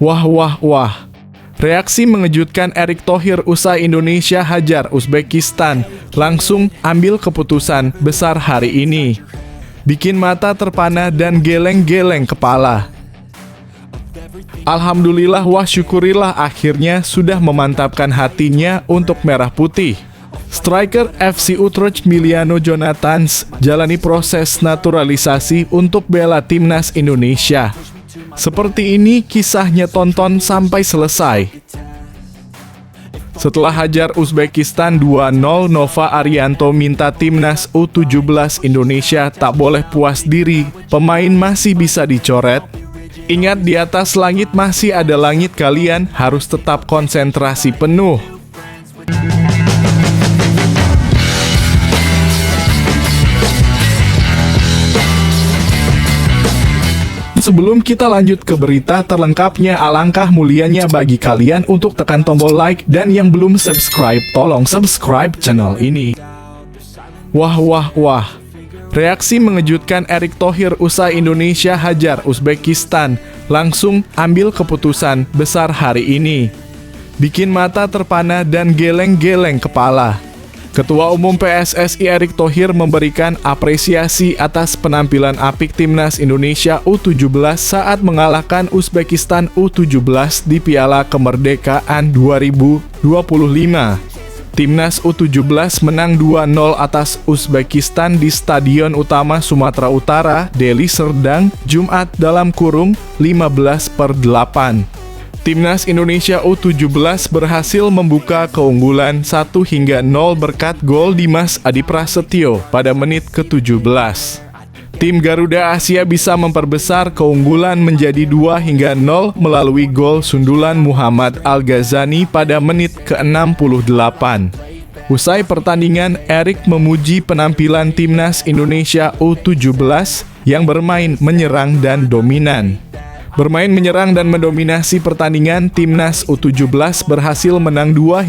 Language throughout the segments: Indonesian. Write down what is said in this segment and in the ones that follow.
Wah wah wah. Reaksi mengejutkan Erick Thohir usai Indonesia hajar Uzbekistan, langsung ambil keputusan besar hari ini. Bikin mata terpana dan geleng-geleng kepala. Alhamdulillah wah syukurillah akhirnya sudah memantapkan hatinya untuk merah putih. Striker FC Utrecht Miliano Jonathans jalani proses naturalisasi untuk bela timnas Indonesia. Seperti ini kisahnya, tonton sampai selesai. Setelah hajar Uzbekistan 2-0, Nova Arianto minta timnas U17 Indonesia tak boleh puas diri, pemain masih bisa dicoret. Ingat, di atas langit masih ada langit, kalian harus tetap konsentrasi penuh. Sebelum kita lanjut ke berita terlengkapnya, alangkah mulianya bagi kalian untuk tekan tombol like, dan yang belum subscribe, tolong subscribe channel ini. Wah wah wah. Reaksi mengejutkan Erick Thohir usai Indonesia hajar Uzbekistan, langsung ambil keputusan besar hari ini. Bikin mata terpana dan geleng-geleng kepala. Ketua Umum PSSI Erick Thohir memberikan apresiasi atas penampilan apik timnas Indonesia U17 saat mengalahkan Uzbekistan U17 di Piala Kemerdekaan 2025. Timnas U17 menang 2-0 atas Uzbekistan di Stadion Utama Sumatera Utara, Deli Serdang, Jumat (15/8). Timnas Indonesia U17 berhasil membuka keunggulan 1-0 berkat gol Dimas Adi Prasetyo pada menit ke-17. Tim Garuda Asia bisa memperbesar keunggulan menjadi 2-0 melalui gol sundulan Muhammad Al-Ghazani pada menit ke-68. Usai pertandingan, Erick memuji penampilan timnas Indonesia U17 yang bermain menyerang dan dominan. Bermain menyerang dan mendominasi pertandingan, timnas U17 berhasil menang 2-0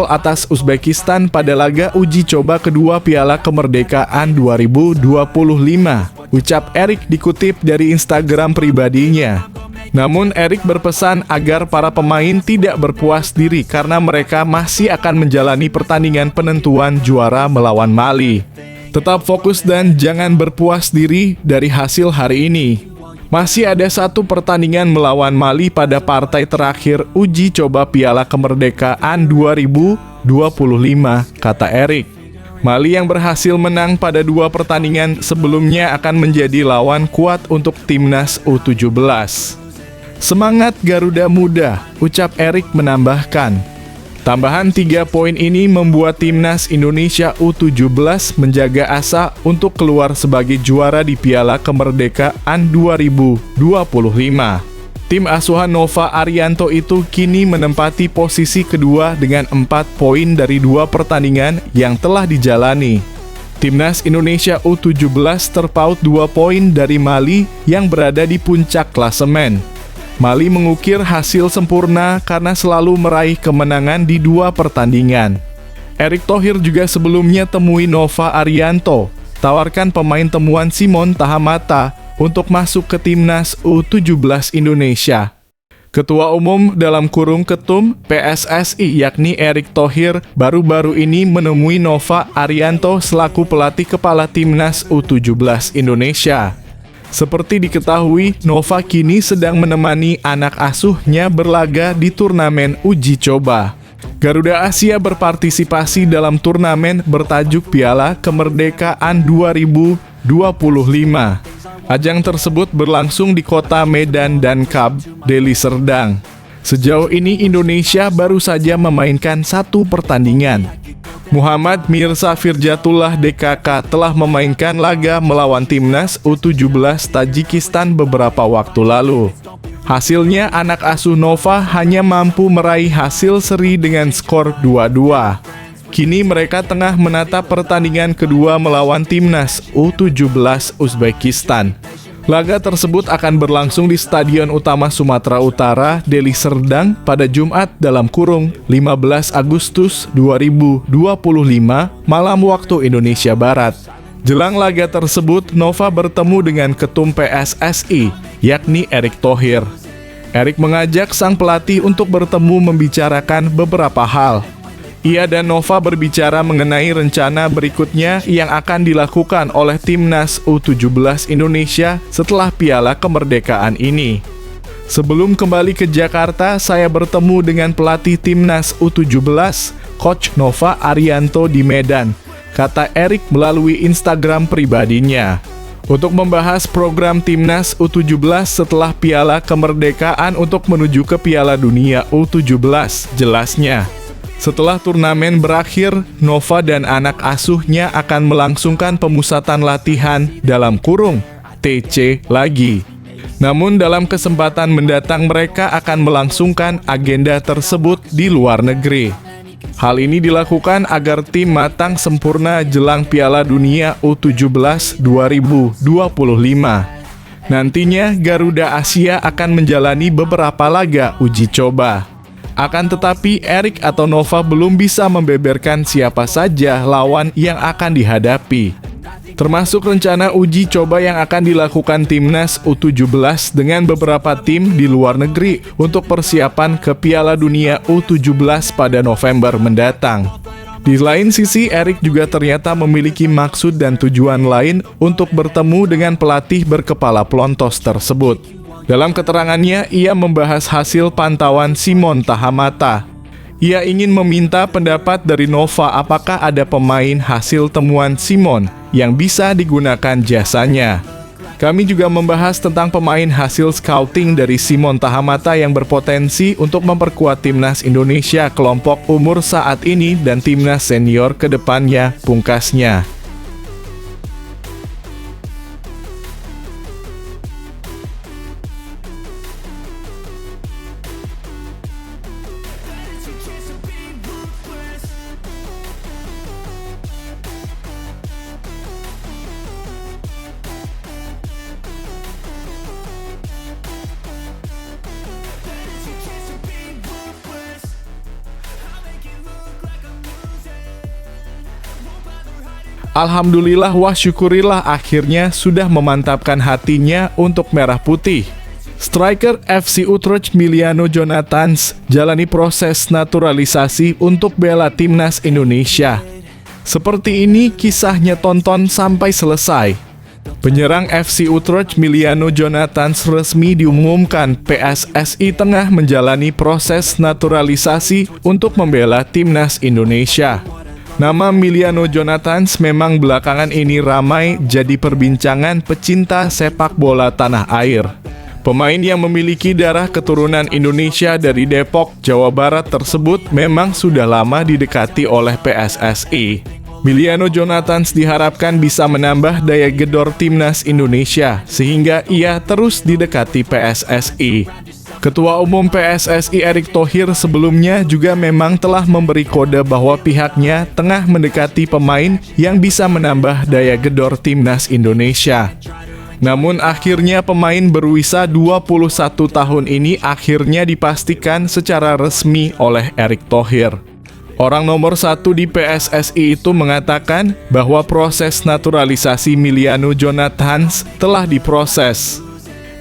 atas Uzbekistan pada laga uji coba kedua Piala Kemerdekaan 2025, ucap Erick dikutip dari Instagram pribadinya. Namun Erick berpesan agar para pemain tidak berpuas diri karena mereka masih akan menjalani pertandingan penentuan juara melawan Mali. Tetap fokus dan jangan berpuas diri dari hasil hari ini. Masih ada satu pertandingan melawan Mali pada partai terakhir uji coba Piala Kemerdekaan 2025, kata Erick. Mali yang berhasil menang pada 2 pertandingan sebelumnya akan menjadi lawan kuat untuk timnas U17. Semangat Garuda Muda, ucap Erick menambahkan. Tambahan 3 poin ini membuat timnas Indonesia U17 menjaga asa untuk keluar sebagai juara di Piala Kemerdekaan 2025. Tim asuhan Nova Arianto itu kini menempati posisi kedua dengan 4 poin dari 2 pertandingan yang telah dijalani. Timnas Indonesia U17 terpaut 2 poin dari Mali yang berada di puncak klasemen. Mali mengukir hasil sempurna karena selalu meraih kemenangan di 2 pertandingan. Erick Thohir juga sebelumnya temui Nova Arianto, tawarkan pemain temuan Simon Tahamata untuk masuk ke timnas U17 Indonesia. Ketua Umum (Ketum) PSSI yakni Erick Thohir baru-baru ini menemui Nova Arianto selaku pelatih kepala timnas U17 Indonesia. Seperti diketahui, Nova kini sedang menemani anak asuhnya berlaga di turnamen uji coba. Garuda Asia berpartisipasi dalam turnamen bertajuk Piala Kemerdekaan 2025. Ajang tersebut berlangsung di kota Medan dan Kab, Deli Serdang. Sejauh ini Indonesia baru saja memainkan 1 pertandingan. Muhammad Mirza Firjatullah DKK telah memainkan laga melawan timnas U17 Tajikistan beberapa waktu lalu. Hasilnya anak asuh Nova hanya mampu meraih hasil seri dengan skor 2-2. Kini mereka tengah menatap pertandingan kedua melawan timnas U17 Uzbekistan. Laga tersebut akan berlangsung di Stadion Utama Sumatera Utara, Deli Serdang pada Jumat (15 Agustus 2025) malam waktu Indonesia Barat. Jelang laga tersebut, Nova bertemu dengan Ketum PSSI, yakni Erick Thohir. Erik mengajak sang pelatih untuk bertemu membicarakan beberapa hal. Ia dan Nova berbicara mengenai rencana berikutnya yang akan dilakukan oleh Timnas U17 Indonesia setelah Piala Kemerdekaan ini. Sebelum kembali ke Jakarta, saya bertemu dengan pelatih Timnas U17, Coach Nova Arianto di Medan, kata Erik melalui Instagram pribadinya. Untuk membahas program Timnas U17 setelah Piala Kemerdekaan untuk menuju ke Piala Dunia U17, jelasnya. Setelah turnamen berakhir, Nova dan anak asuhnya akan melangsungkan pemusatan latihan dalam kurung TC lagi. Namun dalam kesempatan mendatang mereka akan melangsungkan agenda tersebut di luar negeri. Hal ini dilakukan agar tim matang sempurna jelang Piala Dunia U17 2025. Nantinya Garuda Asia akan menjalani beberapa laga uji coba. Akan tetapi Erik atau Nova belum bisa membeberkan siapa saja lawan yang akan dihadapi. Termasuk rencana uji coba yang akan dilakukan Timnas U17 dengan beberapa tim di luar negeri untuk persiapan ke Piala Dunia U17 pada November mendatang. Di lain sisi, Erik juga ternyata memiliki maksud dan tujuan lain untuk bertemu dengan pelatih berkepala pelontos tersebut. Dalam keterangannya, ia membahas hasil pantauan Simon Tahamata. Ia ingin meminta pendapat dari Nova apakah ada pemain hasil temuan Simon yang bisa digunakan jasanya. Kami juga membahas tentang pemain hasil scouting dari Simon Tahamata yang berpotensi untuk memperkuat Timnas Indonesia kelompok umur saat ini dan Timnas senior ke depannya, pungkasnya. Alhamdulillah wa syukurillah akhirnya sudah memantapkan hatinya untuk merah putih. Striker FC Utrecht Miliano Jonathans jalani proses naturalisasi untuk bela Timnas Indonesia. Seperti ini kisahnya, tonton sampai selesai. Penyerang FC Utrecht Miliano Jonathans resmi diumumkan PSSI tengah menjalani proses naturalisasi untuk membela Timnas Indonesia. Nama Miliano Jonathans memang belakangan ini ramai jadi perbincangan pecinta sepak bola tanah air. Pemain yang memiliki darah keturunan Indonesia dari Depok, Jawa Barat tersebut memang sudah lama didekati oleh PSSI. Miliano Jonathans diharapkan bisa menambah daya gedor Timnas Indonesia sehingga ia terus didekati PSSI. Ketua Umum PSSI Erick Thohir sebelumnya juga memang telah memberi kode bahwa pihaknya tengah mendekati pemain yang bisa menambah daya gedor Timnas Indonesia. Namun akhirnya pemain berusia 21 tahun ini akhirnya dipastikan secara resmi oleh Erick Thohir. Orang nomor 1 di PSSI itu mengatakan bahwa proses naturalisasi Miliano Jonathans telah diproses.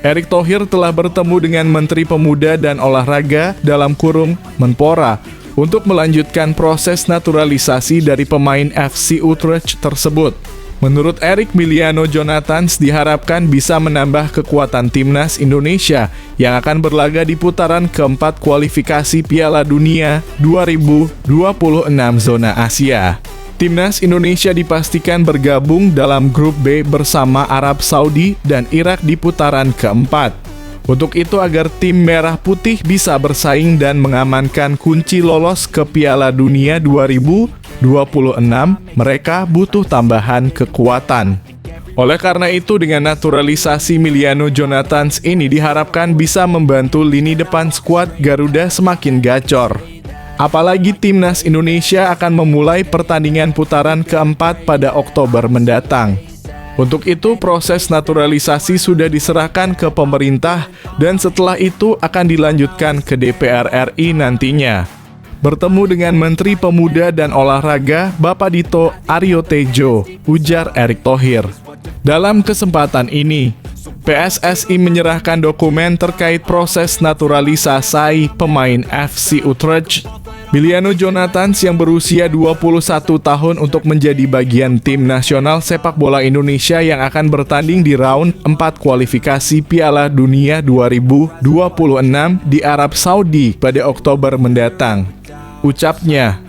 Erick Thohir telah bertemu dengan Menteri Pemuda dan Olahraga dalam kurung Menpora untuk melanjutkan proses naturalisasi dari pemain FC Utrecht tersebut. Menurut Erik, Miliano Jonathans diharapkan bisa menambah kekuatan Timnas Indonesia yang akan berlaga di putaran keempat kualifikasi Piala Dunia 2026 zona Asia. Timnas Indonesia dipastikan bergabung dalam grup B bersama Arab Saudi dan Irak di putaran keempat. Untuk itu agar tim merah putih bisa bersaing dan mengamankan kunci lolos ke Piala Dunia 2026, mereka butuh tambahan kekuatan. Oleh karena itu, dengan naturalisasi Miliano Jonathans ini diharapkan bisa membantu lini depan skuad Garuda semakin gacor. Apalagi Timnas Indonesia akan memulai pertandingan putaran keempat pada Oktober mendatang. Untuk itu, proses naturalisasi sudah diserahkan ke pemerintah dan setelah itu akan dilanjutkan ke DPR RI nantinya. Bertemu dengan Menteri Pemuda dan Olahraga, Bapak Dito Aryo Tejo, ujar Erick Thohir. Dalam kesempatan ini, PSSI menyerahkan dokumen terkait proses naturalisasi pemain FC Utrecht, Emiliano Jonathans yang berusia 21 tahun untuk menjadi bagian tim nasional sepak bola Indonesia yang akan bertanding di round 4 kualifikasi Piala Dunia 2026 di Arab Saudi pada Oktober mendatang. Ucapnya.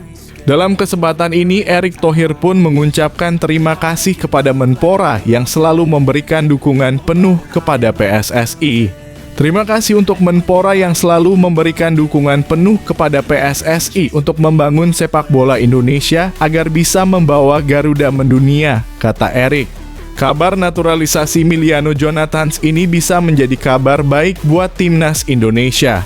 Dalam kesempatan ini, Erick Thohir pun mengucapkan terima kasih kepada Menpora yang selalu memberikan dukungan penuh kepada PSSI. Terima kasih untuk Menpora yang selalu memberikan dukungan penuh kepada PSSI untuk membangun sepak bola Indonesia agar bisa membawa Garuda mendunia, kata Erick. Kabar naturalisasi Emiliano Jonathans ini bisa menjadi kabar baik buat timnas Indonesia.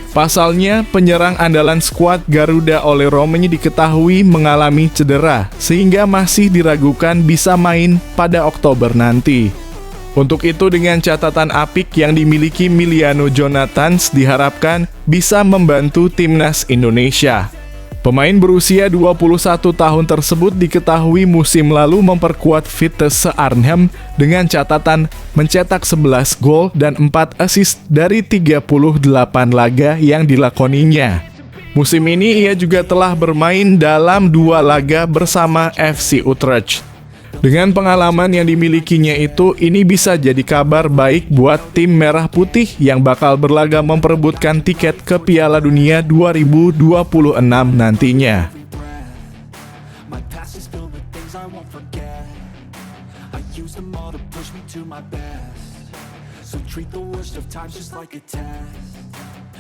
Pasalnya, penyerang andalan skuad Garuda oleh Romeni diketahui mengalami cedera, sehingga masih diragukan bisa main pada Oktober nanti. Untuk itu, dengan catatan apik yang dimiliki Emiliano Jonathans diharapkan bisa membantu timnas Indonesia. Pemain berusia 21 tahun tersebut diketahui musim lalu memperkuat Vitesse Arnhem dengan catatan mencetak 11 gol dan 4 assist dari 38 laga yang dilakoninya. Musim ini ia juga telah bermain dalam 2 laga bersama FC Utrecht. Dengan pengalaman yang dimilikinya itu, ini bisa jadi kabar baik buat tim Merah Putih yang bakal berlaga memperebutkan tiket ke Piala Dunia 2026 nantinya.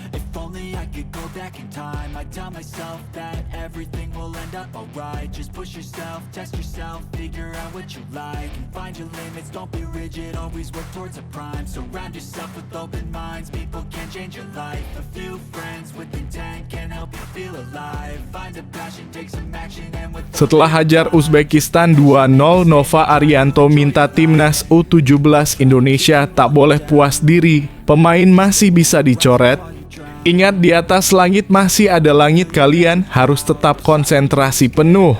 If only I could go back in time, I'd tell myself that everything will end up alright. Just push yourself, test yourself, figure out what you like, and find your limits, don't be rigid, always work towards a prime. Surround yourself with open minds, people can change your life. A few friends with intent can help you feel alive. Find a passion, take some action, and with Setelah hajar Uzbekistan 2-0, Nova Arianto minta timnas U17 Indonesia tak boleh puas diri, pemain masih bisa dicoret. Ingat, di atas langit masih ada langit, kalian harus tetap konsentrasi penuh.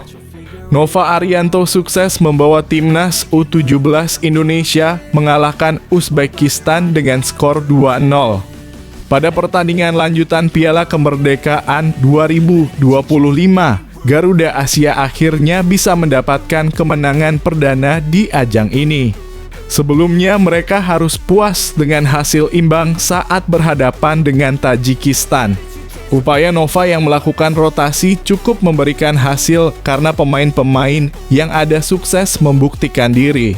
Nova Arianto sukses membawa timnas U17 Indonesia mengalahkan Uzbekistan dengan skor 2-0. Pada pertandingan lanjutan Piala Kemerdekaan 2025, Garuda Asia akhirnya bisa mendapatkan kemenangan perdana di ajang ini. Sebelumnya mereka harus puas dengan hasil imbang saat berhadapan dengan Tajikistan. Upaya Nova yang melakukan rotasi cukup memberikan hasil karena pemain-pemain yang ada sukses membuktikan diri.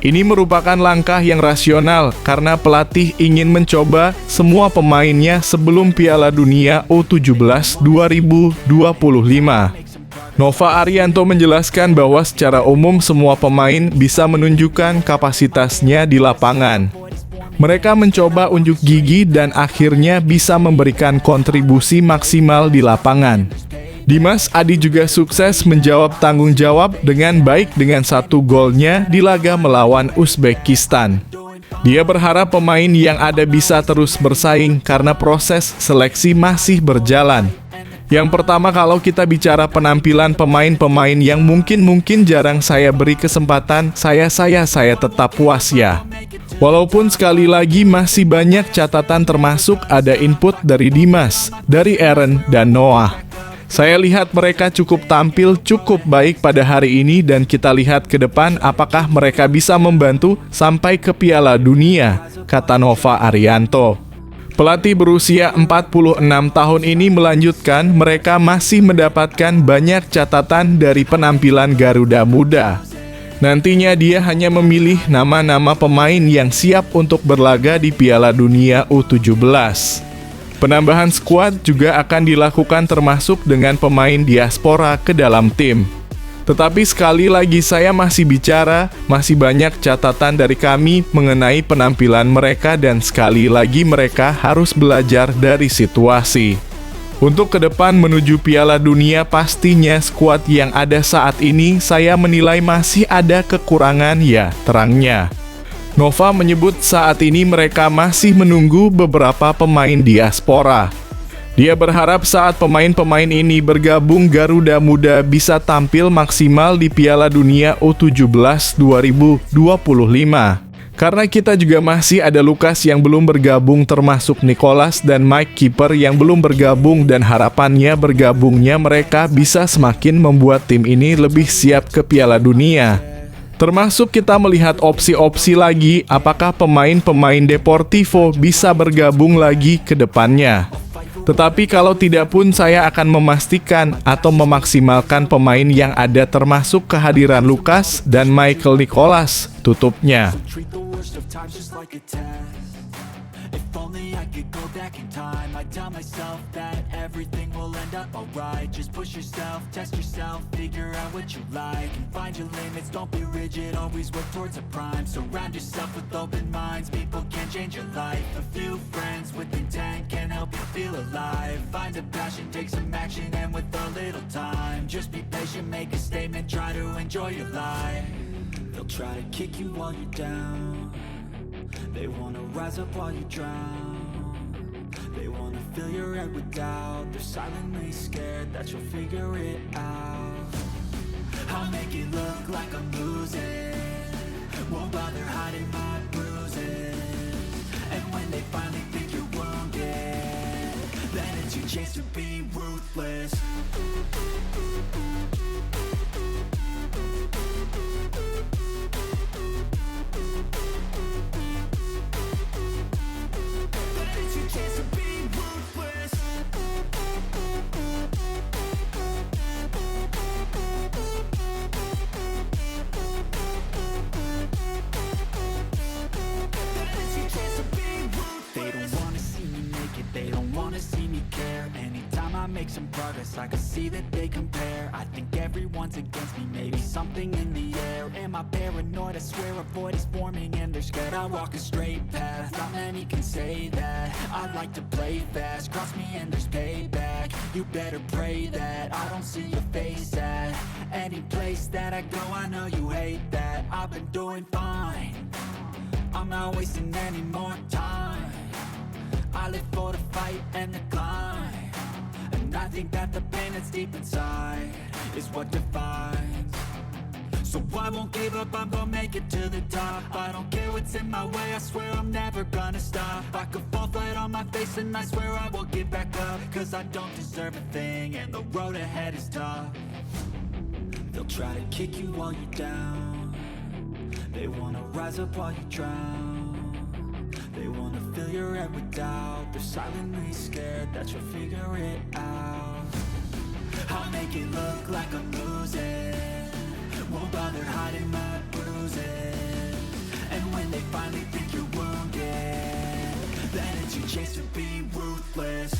Ini merupakan langkah yang rasional karena pelatih ingin mencoba semua pemainnya sebelum Piala Dunia U17 2025. Nova Arianto menjelaskan bahwa secara umum semua pemain bisa menunjukkan kapasitasnya di lapangan. Mereka mencoba unjuk gigi dan akhirnya bisa memberikan kontribusi maksimal di lapangan. Dimas Adi juga sukses menjawab tanggung jawab dengan baik dengan 1 golnya di laga melawan Uzbekistan. Dia berharap pemain yang ada bisa terus bersaing karena proses seleksi masih berjalan. Yang pertama, kalau kita bicara penampilan pemain-pemain yang mungkin jarang saya beri kesempatan, saya tetap puas ya. Walaupun sekali lagi masih banyak catatan, termasuk ada input dari Dimas, dari Aaron dan Noah. Saya lihat mereka tampil cukup baik pada hari ini dan kita lihat ke depan apakah mereka bisa membantu sampai ke Piala Dunia, kata Nova Arianto. Pelatih berusia 46 tahun ini melanjutkan, mereka masih mendapatkan banyak catatan dari penampilan Garuda Muda. Nantinya dia hanya memilih nama-nama pemain yang siap untuk berlaga di Piala Dunia U17. Penambahan skuad juga akan dilakukan termasuk dengan pemain diaspora ke dalam tim. Tetapi sekali lagi saya masih bicara, masih banyak catatan dari kami mengenai penampilan mereka dan sekali lagi mereka harus belajar dari situasi. Untuk ke depan menuju Piala Dunia pastinya skuad yang ada saat ini saya menilai masih ada kekurangan ya, terangnya. Nova menyebut saat ini mereka masih menunggu beberapa pemain diaspora. Dia berharap saat pemain-pemain ini bergabung, Garuda Muda bisa tampil maksimal di Piala Dunia U17 2025. Karena kita juga masih ada Lukas yang belum bergabung, termasuk Nicholas dan Mike kiper yang belum bergabung, dan harapannya bergabungnya mereka bisa semakin membuat tim ini lebih siap ke Piala Dunia. Termasuk kita melihat opsi-opsi lagi, apakah pemain-pemain Deportivo bisa bergabung lagi ke depannya. Tetapi kalau tidak pun saya akan memastikan atau memaksimalkan pemain yang ada, termasuk kehadiran Lukas dan Michael Nicholas, tutupnya. Treat the worst of times just like a test. If only I could go back in time, I'd tell myself that everything will end up alright. Just push yourself, test yourself, figure out what you like, and find your limits, don't be rigid, always work towards a prime. Surround yourself with open minds, people can change your life. A few friends with intent can help you feel alive. Find a passion, take some action, and with a little time, just be patient, make a statement, try to enjoy your life. They'll try to kick you while you're down. They wanna rise up while you drown. They wanna fill your head with doubt. They're silently scared that you'll figure it out. I'll make it look like I'm losing, won't bother hiding my bruises. And when they finally think you're wounded, then it's your chance to be ruthless. They don't wanna see me care. Anytime I make some progress, I can see that they compare. I think everyone's against me, maybe something in the air. Am I paranoid? I swear a void is forming and they're scared. I walk a straight path, not many can say that. I like to play fast, cross me and there's payback. You better pray that I don't see your face at any place that I go. I know you hate that. I've been doing fine, I'm not wasting any more time. I live for the fight and the climb, and I think that the pain that's deep inside is what defines. So I won't give up, I'm gonna make it to the top. I don't care what's in my way, I swear I'm never gonna stop. I could fall flat on my face and I swear I will get back up, cause I don't deserve a thing and the road ahead is tough. They'll try to kick you while you're down. They wanna rise up while you drown. They wanna fill your head with doubt. They're silently scared that you'll figure it out. I'll make it look like I'm losing, won't bother hiding my bruises. And when they finally think you're wounded, then it's your chance to be ruthless.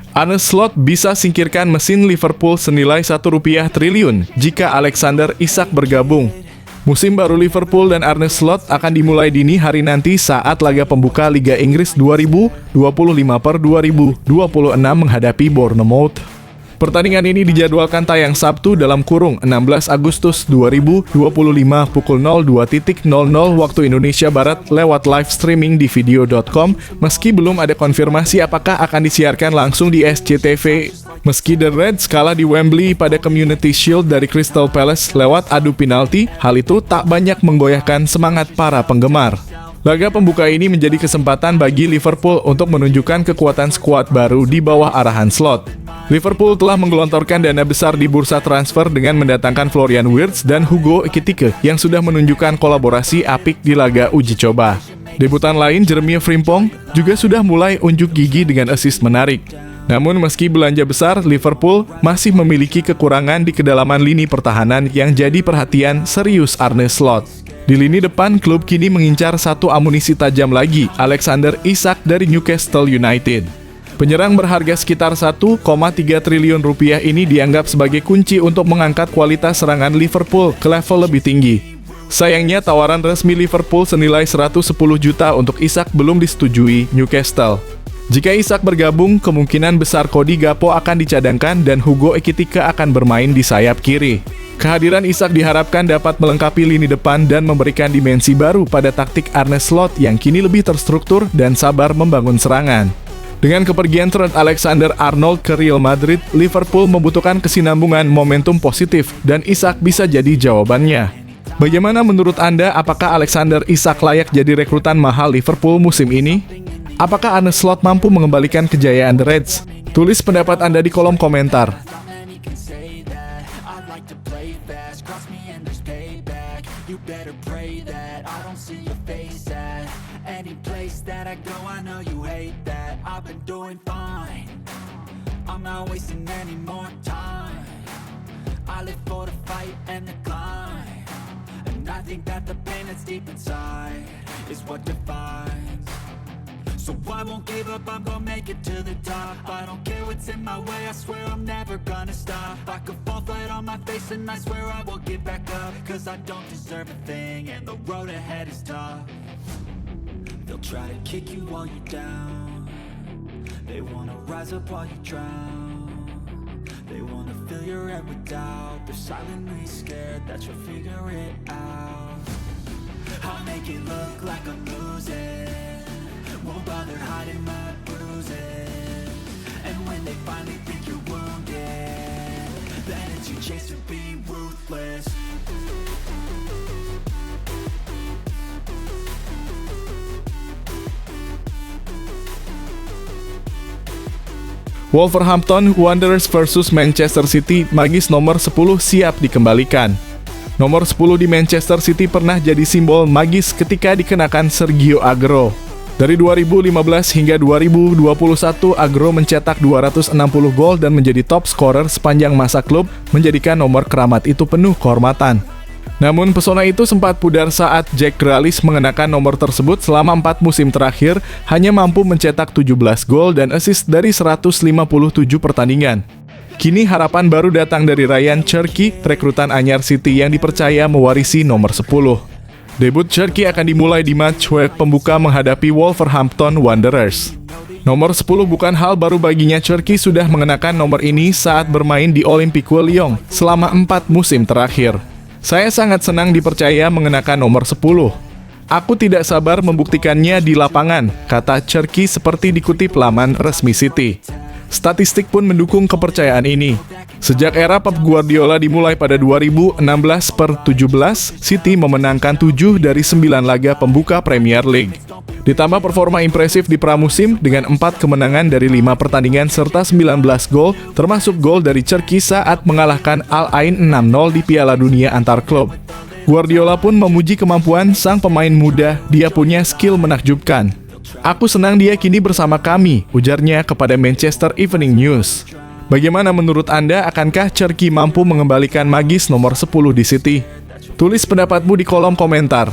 Arne Slot bisa singkirkan mesin Liverpool senilai Rp1 triliun jika Alexander Isak bergabung. Musim baru Liverpool dan Arne Slot akan dimulai dini hari nanti saat laga pembuka Liga Inggris 2025/2026 menghadapi Bournemouth. Pertandingan ini dijadwalkan tayang Sabtu (16 Agustus 2025) pukul 02.00 waktu Indonesia Barat lewat live streaming di video.com, meski belum ada konfirmasi apakah akan disiarkan langsung di SCTV. Meski The Reds kalah di Wembley pada Community Shield dari Crystal Palace lewat adu penalti, hal itu tak banyak menggoyahkan semangat para penggemar. Laga pembuka ini menjadi kesempatan bagi Liverpool untuk menunjukkan kekuatan skuad baru di bawah arahan Slot. Liverpool telah menggelontorkan dana besar di bursa transfer dengan mendatangkan Florian Wirtz dan Hugo Ekitike yang sudah menunjukkan kolaborasi apik di laga uji coba. Debutan lain, Jeremy Frimpong, juga sudah mulai unjuk gigi dengan assist menarik. Namun meski belanja besar, Liverpool masih memiliki kekurangan di kedalaman lini pertahanan yang jadi perhatian serius Arne Slot. Di lini depan, klub kini mengincar satu amunisi tajam lagi, Alexander Isak dari Newcastle United. Penyerang berharga sekitar 1,3 triliun rupiah ini dianggap sebagai kunci untuk mengangkat kualitas serangan Liverpool ke level lebih tinggi. Sayangnya tawaran resmi Liverpool senilai 110 juta untuk Isak belum disetujui Newcastle. Jika Isak bergabung, kemungkinan besar Cody Gakpo akan dicadangkan dan Hugo Ekitike akan bermain di sayap kiri. Kehadiran Isak diharapkan dapat melengkapi lini depan dan memberikan dimensi baru pada taktik Arne Slot yang kini lebih terstruktur dan sabar membangun serangan. Dengan kepergian Trent Alexander-Arnold ke Real Madrid, Liverpool membutuhkan kesinambungan momentum positif dan Isak bisa jadi jawabannya. Bagaimana menurut Anda, apakah Alexander Isak layak jadi rekrutan mahal Liverpool musim ini? Apakah Arne Slot mampu mengembalikan kejayaan The Reds? Tulis pendapat Anda di kolom komentar. I think that the pain that's deep inside is what defines. So I won't give up, I'm gonna make it to the top. I don't care what's in my way, I swear I'm never gonna stop. I could fall flat on my face and I swear I will get back up. Cause I don't deserve a thing and the road ahead is tough. They'll try to kick you while you're down. They wanna rise up while you drown. They wanna fill your head with doubt. They're silently scared that you'll figure it out. I'll make it look like I'm losing. Won't bother hiding my bruises. And when they finally think you're wounded, then it's your chance to be ruthless. Wolverhampton Wanderers versus Manchester City, magis nomor 10 siap dikembalikan. Nomor 10 di Manchester City pernah jadi simbol magis ketika dikenakan Sergio Aguero. Dari 2015 hingga 2021, Aguero mencetak 260 gol dan menjadi top scorer sepanjang masa klub, menjadikan nomor keramat itu penuh kehormatan. Namun pesona itu sempat pudar saat Jack Grealish mengenakan nomor tersebut selama 4 musim terakhir, hanya mampu mencetak 17 gol dan assist dari 157 pertandingan. Kini harapan baru datang dari Ryan Cherki, rekrutan anyar City yang dipercaya mewarisi nomor 10. Debut Cherki akan dimulai di matchweek pembuka menghadapi Wolverhampton Wanderers. Nomor 10 bukan hal baru baginya, Cherki sudah mengenakan nomor ini saat bermain di Olympique Lyon selama 4 musim terakhir. Saya sangat senang dipercaya mengenakan nomor 10. Aku tidak sabar membuktikannya di lapangan, kata Cherki seperti dikutip laman resmi City. Statistik pun mendukung kepercayaan ini. Sejak era Pep Guardiola dimulai pada 2016/17, City memenangkan 7 dari 9 laga pembuka Premier League. Ditambah performa impresif di pramusim dengan 4 kemenangan dari 5 pertandingan serta 19 gol, termasuk gol dari Cherki saat mengalahkan Al Ain 6-0 di Piala Dunia antar klub. Guardiola pun memuji kemampuan sang pemain muda, dia punya skill menakjubkan. Aku senang dia kini bersama kami, ujarnya kepada Manchester Evening News. Bagaimana menurut Anda, akankah Cherki mampu mengembalikan magis nomor 10 di City? Tulis pendapatmu di kolom komentar.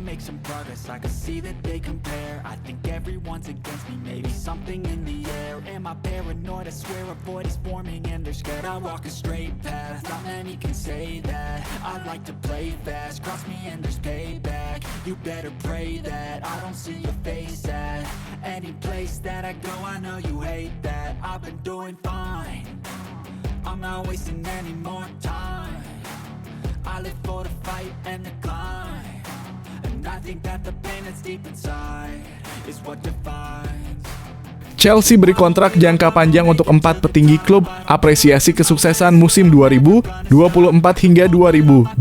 Make some progress, I can see that they compare. I think everyone's against me, maybe something in the air. Am I paranoid? I swear a void is forming and they're scared I walk a straight path. Not many can say that. I like to play fast, cross me and there's payback. You better pray that I don't see your face at any place that I go. I know you hate that. I've been doing fine, I'm not wasting any more time. I live for the fight and the climb. I I think that the pain that's deep inside is what defines. Chelsea beri kontrak jangka panjang untuk 4 petinggi klub, apresiasi kesuksesan musim 2024 hingga 2025.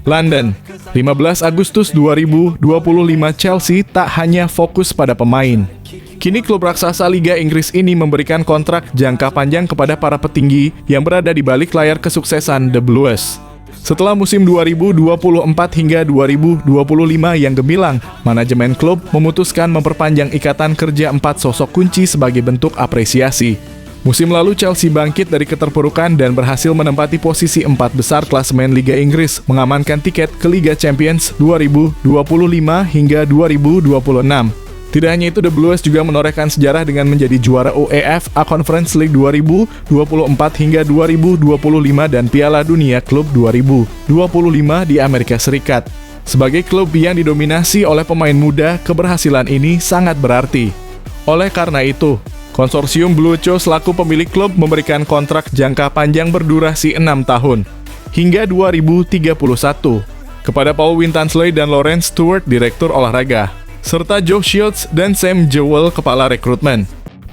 London, 15 Agustus 2025 Chelsea tak hanya fokus pada pemain. Kini klub raksasa Liga Inggris ini memberikan kontrak jangka panjang kepada para petinggi yang berada di balik layar kesuksesan The Blues. Setelah musim 2024 hingga 2025 yang gemilang, manajemen klub memutuskan memperpanjang ikatan kerja 4 sosok kunci sebagai bentuk apresiasi. Musim lalu Chelsea bangkit dari keterpurukan dan berhasil menempati posisi 4 besar klasemen Liga Inggris, mengamankan tiket ke Liga Champions 2025 hingga 2026. Tidak hanya itu, The Blues juga menorehkan sejarah dengan menjadi juara UEFA Conference League 2024 hingga 2025 dan Piala Dunia Klub 2025 di Amerika Serikat. Sebagai klub yang didominasi oleh pemain muda, keberhasilan ini sangat berarti. Oleh karena itu, konsorsium Blue Cho selaku pemilik klub memberikan kontrak jangka panjang berdurasi 6 tahun, hingga 2031, kepada Paul Winstanley dan Lawrence Stewart, Direktur Olahraga, serta Joe Shields dan Sam Jewell, Kepala Rekrutmen.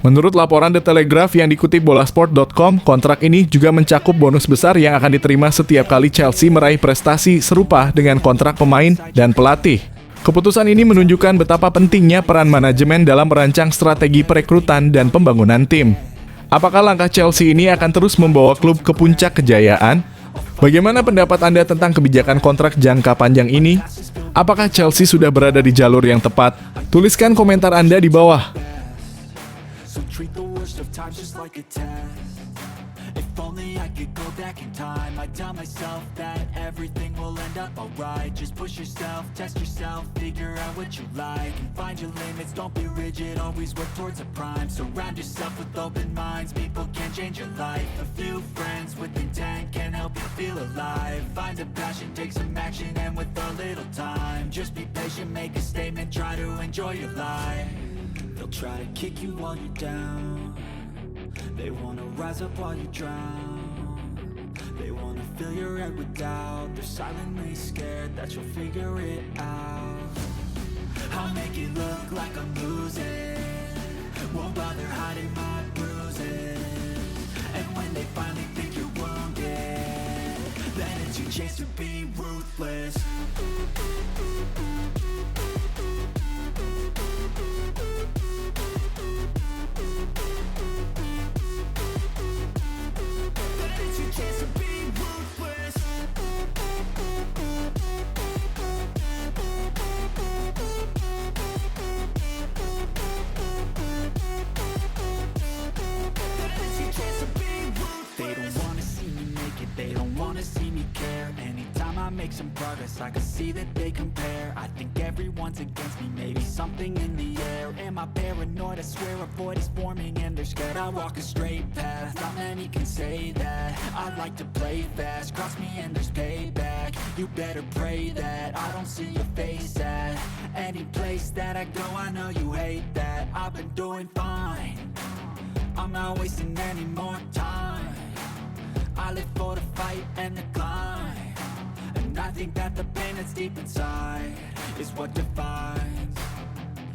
Menurut laporan The Telegraph yang dikutip bolasport.com, kontrak ini juga mencakup bonus besar yang akan diterima setiap kali Chelsea meraih prestasi serupa dengan kontrak pemain dan pelatih. Keputusan ini menunjukkan betapa pentingnya peran manajemen dalam merancang strategi perekrutan dan pembangunan tim. Apakah langkah Chelsea ini akan terus membawa klub ke puncak kejayaan? Bagaimana pendapat Anda tentang kebijakan kontrak jangka panjang ini? Apakah Chelsea sudah berada di jalur yang tepat? Tuliskan komentar Anda di bawah. So treat the worst of times just like a test. If only I could go back in time, I'd tell myself that everything will end up alright. Just push yourself, test yourself, figure out what you like, and find your limits, don't be rigid, always work towards a prime. Surround yourself with open minds, people can change your life. A few friends with intent can help you feel alive. Find a passion, take some action, and with a little time, just be patient, make a statement, try to enjoy your life. They'll try to kick you while you're down. They wanna rise up while you drown. They wanna fill your head with doubt. They're silently scared that you'll figure it out. I'll make it look like I'm losing, won't bother hiding my bruises. And when they finally think you're wounded, then it's your chance to be ruthless. Make some progress, I can see that they compare. I think everyone's against me, maybe something in the air. Am I paranoid? I swear a void is forming and they're scared. I walk a straight path, not many can say that. I like to play fast, cross me and there's payback. You better pray that I don't see your face at any place that I go. I know you hate that. I've been doing fine, I'm not wasting any more time. I live for the fight and the climb, and I think that the pain that's deep inside is what defines.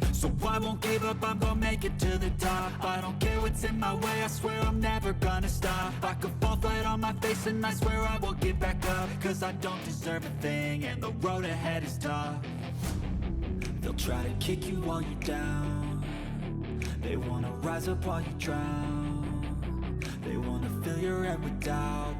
So I won't give up, I'm gonna make it to the top. I don't care what's in my way, I swear I'm never gonna stop. I could fall flat on my face and I swear I will get back up, cause I don't deserve a thing and the road ahead is tough. They'll try to kick you while you're down. They wanna rise up while you drown. They wanna fill your head with doubt.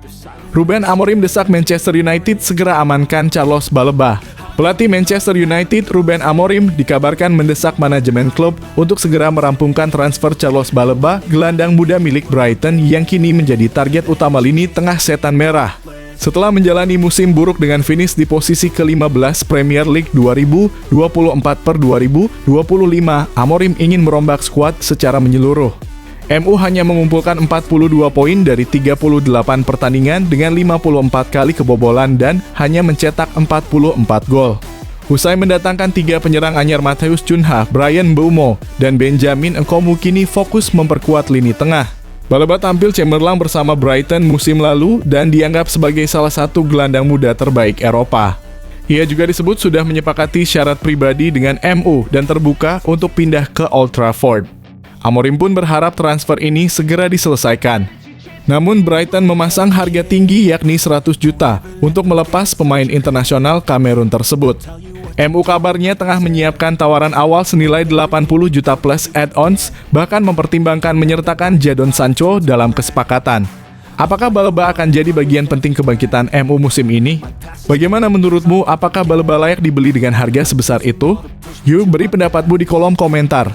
Ruben Amorim desak Manchester United segera amankan Carlos Baleba. Pelatih Manchester United, Ruben Amorim, dikabarkan mendesak manajemen klub untuk segera merampungkan transfer Carlos Baleba, gelandang muda milik Brighton yang kini menjadi target utama lini tengah setan merah. Setelah menjalani musim buruk dengan finish di posisi ke-15 Premier League 2024/2025, Amorim ingin merombak skuad secara menyeluruh. MU hanya mengumpulkan 42 poin dari 38 pertandingan dengan 54 kali kebobolan dan hanya mencetak 44 gol. Usai mendatangkan 3 penyerang anyar Matheus Cunha, Bryan Mbeumo, dan Benjamin Nkomu kini fokus memperkuat lini tengah. Baleba tampil cemerlang bersama Brighton musim lalu dan dianggap sebagai salah satu gelandang muda terbaik Eropa. Ia juga disebut sudah menyepakati syarat pribadi dengan MU dan terbuka untuk pindah ke Old Trafford. Amorim pun berharap transfer ini segera diselesaikan. Namun Brighton memasang harga tinggi yakni 100 juta untuk melepas pemain internasional Kamerun tersebut. MU kabarnya tengah menyiapkan tawaran awal senilai 80 juta plus add-ons, bahkan mempertimbangkan menyertakan Jadon Sancho dalam kesepakatan. Apakah Baleba akan jadi bagian penting kebangkitan MU musim ini? Bagaimana menurutmu, apakah Baleba layak dibeli dengan harga sebesar itu? Yuk beri pendapatmu di kolom komentar.